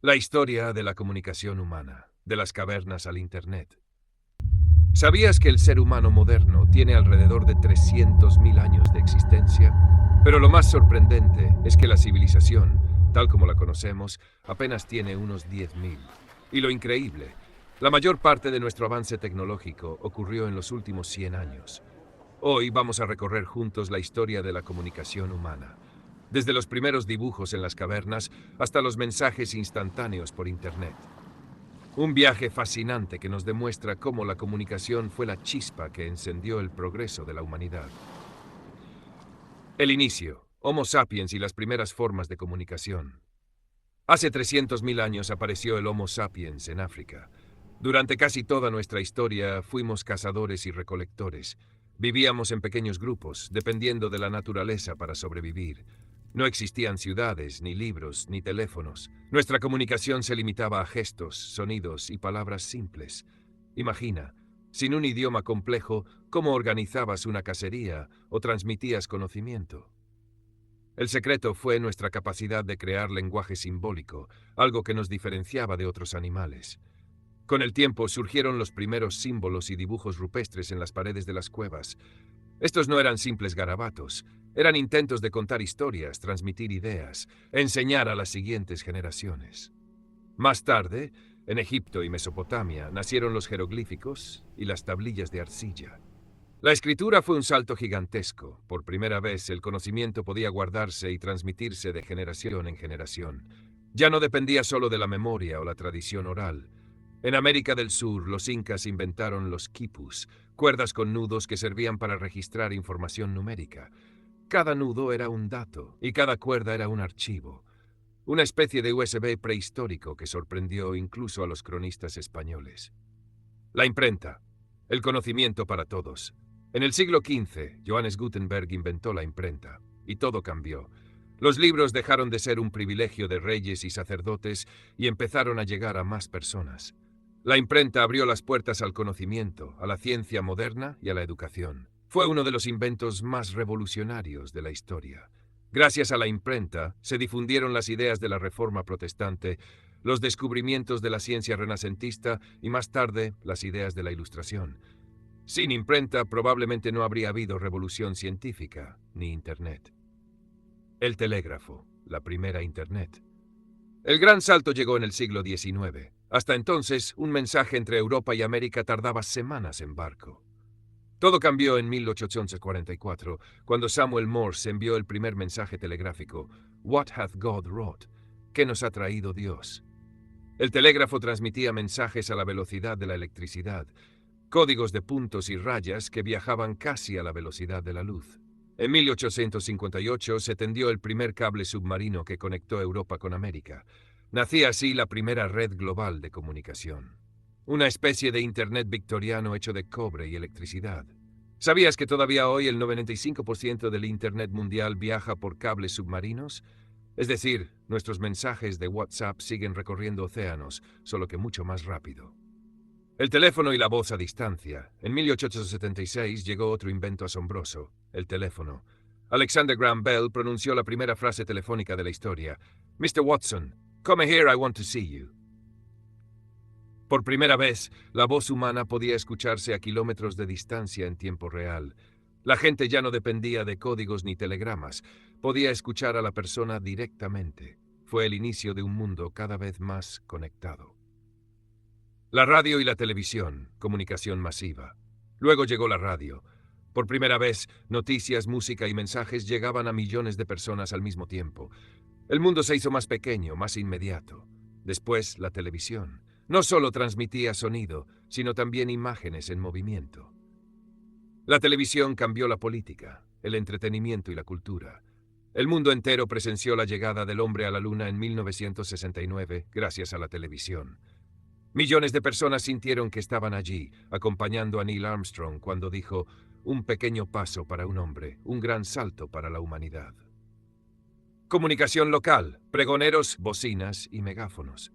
La historia de la comunicación humana, de las cavernas al Internet. ¿Sabías que el ser humano moderno tiene alrededor de 300.000 años de existencia? Pero lo más sorprendente es que la civilización, tal como la conocemos, apenas tiene unos 10.000. Y lo increíble, la mayor parte de nuestro avance tecnológico ocurrió en los últimos 100 años. Hoy vamos a recorrer juntos la historia de la comunicación humana, desde los primeros dibujos en las cavernas hasta los mensajes instantáneos por Internet. Un viaje fascinante que nos demuestra cómo la comunicación fue la chispa que encendió el progreso de la humanidad. El inicio, Homo sapiens y las primeras formas de comunicación. Hace 300.000 años apareció el Homo sapiens en África. Durante casi toda nuestra historia fuimos cazadores y recolectores. Vivíamos en pequeños grupos, dependiendo de la naturaleza para sobrevivir. No existían ciudades, ni libros, ni teléfonos. Nuestra comunicación se limitaba a gestos, sonidos y palabras simples. Imagina, sin un idioma complejo, cómo organizabas una cacería o transmitías conocimiento. El secreto fue nuestra capacidad de crear lenguaje simbólico, algo que nos diferenciaba de otros animales. Con el tiempo surgieron los primeros símbolos y dibujos rupestres en las paredes de las cuevas. Estos no eran simples garabatos, eran intentos de contar historias, transmitir ideas, enseñar a las siguientes generaciones. Más tarde, en Egipto y Mesopotamia, nacieron los jeroglíficos y las tablillas de arcilla. La escritura fue un salto gigantesco. Por primera vez, el conocimiento podía guardarse y transmitirse de generación en generación. Ya no dependía solo de la memoria o la tradición oral. En América del Sur, los incas inventaron los quipus, cuerdas con nudos que servían para registrar información numérica. Cada nudo era un dato y cada cuerda era un archivo. Una especie de USB prehistórico que sorprendió incluso a los cronistas españoles. La imprenta, el conocimiento para todos. En el siglo XV, Johannes Gutenberg inventó la imprenta, y todo cambió. Los libros dejaron de ser un privilegio de reyes y sacerdotes y empezaron a llegar a más personas. La imprenta abrió las puertas al conocimiento, a la ciencia moderna y a la educación. Fue uno de los inventos más revolucionarios de la historia. Gracias a la imprenta, se difundieron las ideas de la Reforma Protestante, los descubrimientos de la ciencia renacentista y más tarde las ideas de la Ilustración. Sin imprenta probablemente no habría habido revolución científica ni Internet. El telégrafo, la primera Internet. El gran salto llegó en el siglo XIX. Hasta entonces, un mensaje entre Europa y América tardaba semanas en barco. Todo cambió en 1844, cuando Samuel Morse envió el primer mensaje telegráfico, What hath God wrought? ¿Qué nos ha traído Dios? El telégrafo transmitía mensajes a la velocidad de la electricidad, códigos de puntos y rayas que viajaban casi a la velocidad de la luz. En 1858 se tendió el primer cable submarino que conectó Europa con América. Nacía así la primera red global de comunicación. Una especie de Internet victoriano hecho de cobre y electricidad. ¿Sabías que todavía hoy el 95% del Internet mundial viaja por cables submarinos? Es decir, nuestros mensajes de WhatsApp siguen recorriendo océanos, solo que mucho más rápido. El teléfono y la voz a distancia. En 1876 llegó otro invento asombroso, el teléfono. Alexander Graham Bell pronunció la primera frase telefónica de la historia. Mr. Watson, come here, I want to see you. Por primera vez, la voz humana podía escucharse a kilómetros de distancia en tiempo real. La gente ya no dependía de códigos ni telegramas. Podía escuchar a la persona directamente. Fue el inicio de un mundo cada vez más conectado. La radio y la televisión, comunicación masiva. Luego llegó la radio. Por primera vez, noticias, música y mensajes llegaban a millones de personas al mismo tiempo. El mundo se hizo más pequeño, más inmediato. Después, la televisión. No solo transmitía sonido, sino también imágenes en movimiento. La televisión cambió la política, el entretenimiento y la cultura. El mundo entero presenció la llegada del hombre a la luna en 1969 gracias a la televisión. Millones de personas sintieron que estaban allí, acompañando a Neil Armstrong cuando dijo, un pequeño paso para un hombre, un gran salto para la humanidad. Comunicación local, pregoneros, bocinas y megáfonos.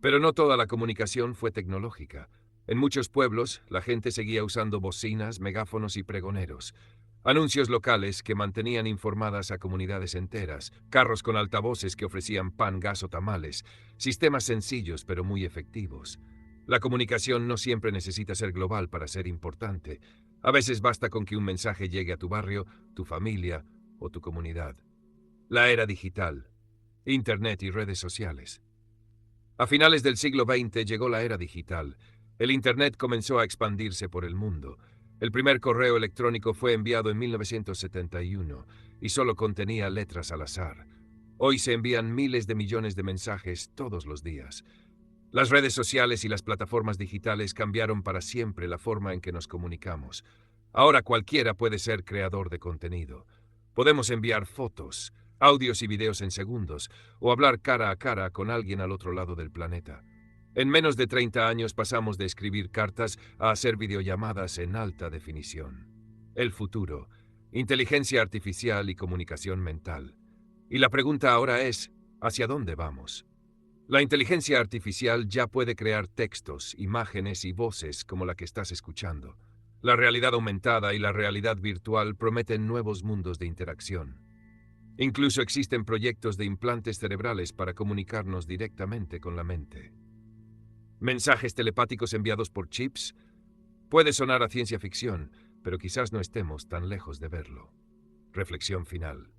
Pero no toda la comunicación fue tecnológica. En muchos pueblos, la gente seguía usando bocinas, megáfonos y pregoneros. Anuncios locales que mantenían informadas a comunidades enteras, carros con altavoces que ofrecían pan, gas o tamales, sistemas sencillos pero muy efectivos. La comunicación no siempre necesita ser global para ser importante. A veces basta con que un mensaje llegue a tu barrio, tu familia o tu comunidad. La era digital, Internet y redes sociales. A finales del siglo XX llegó la era digital. El Internet comenzó a expandirse por el mundo. El primer correo electrónico fue enviado en 1971 y solo contenía letras al azar. Hoy se envían miles de millones de mensajes todos los días. Las redes sociales y las plataformas digitales cambiaron para siempre la forma en que nos comunicamos. Ahora cualquiera puede ser creador de contenido. Podemos enviar fotos, audios y videos en segundos, o hablar cara a cara con alguien al otro lado del planeta. En menos de 30 años pasamos de escribir cartas a hacer videollamadas en alta definición. El futuro, inteligencia artificial y comunicación mental. Y la pregunta ahora es, ¿hacia dónde vamos? La inteligencia artificial ya puede crear textos, imágenes y voces como la que estás escuchando. La realidad aumentada y la realidad virtual prometen nuevos mundos de interacción. Incluso existen proyectos de implantes cerebrales para comunicarnos directamente con la mente. ¿Mensajes telepáticos enviados por chips? Puede sonar a ciencia ficción, pero quizás no estemos tan lejos de verlo. Reflexión final.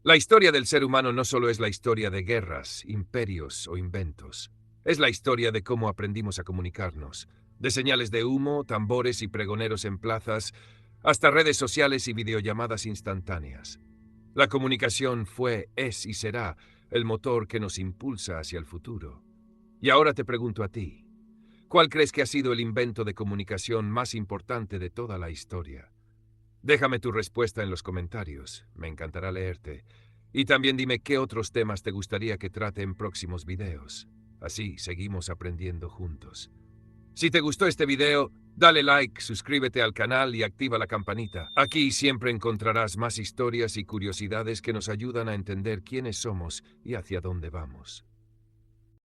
La historia del ser humano no solo es la historia de guerras, imperios o inventos. Es la historia de cómo aprendimos a comunicarnos, de señales de humo, tambores y pregoneros en plazas, hasta redes sociales y videollamadas instantáneas. La comunicación fue, es y será el motor que nos impulsa hacia el futuro. Y ahora te pregunto a ti, ¿cuál crees que ha sido el invento de comunicación más importante de toda la historia? Déjame tu respuesta en los comentarios, me encantará leerte. Y también dime qué otros temas te gustaría que trate en próximos videos. Así seguimos aprendiendo juntos. Si te gustó este video, dale like, suscríbete al canal y activa la campanita. Aquí siempre encontrarás más historias y curiosidades que nos ayudan a entender quiénes somos y hacia dónde vamos.